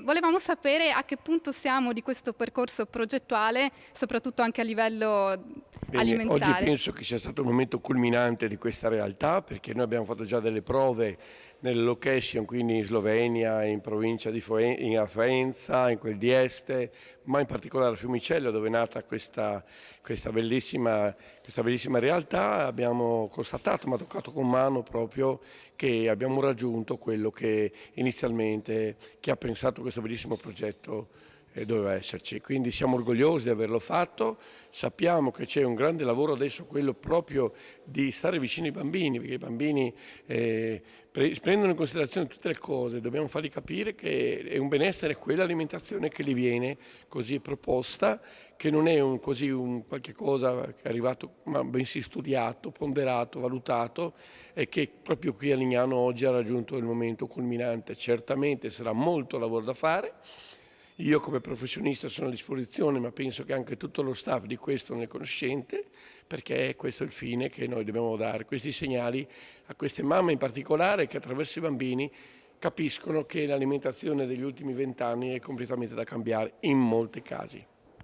Volevamo sapere a che punto siamo di questo percorso progettuale, soprattutto anche a livello Bene, oggi alimentare. penso che sia stato il momento culminante di questa realtà, perché noi abbiamo fatto già delle prove nelle location, quindi in Slovenia, in provincia di a Faenza, in quel di Este, ma in particolare a Fiumicello, dove è nata questa bellissima realtà. Abbiamo constatato, ma toccato con mano proprio, che abbiamo raggiunto quello che inizialmente chi ha pensato questo bellissimo progetto doveva esserci. Quindi siamo orgogliosi di averlo fatto, sappiamo che c'è un grande lavoro adesso, quello proprio di stare vicino ai bambini, perché i bambini prendono in considerazione tutte le cose, dobbiamo fargli capire che è un benessere quell'alimentazione che gli viene così proposta, che non è un qualche cosa che è arrivato, ma bensì studiato, ponderato, valutato, e che proprio qui a Lignano oggi ha raggiunto il momento culminante. Certamente sarà molto lavoro da fare. Io come professionista sono a disposizione, ma penso che anche tutto lo staff di questo ne è conoscente, perché questo è il fine che noi dobbiamo dare, questi segnali a queste mamme in particolare, che attraverso i bambini capiscono che l'alimentazione degli ultimi 20 anni è completamente da cambiare in molti casi.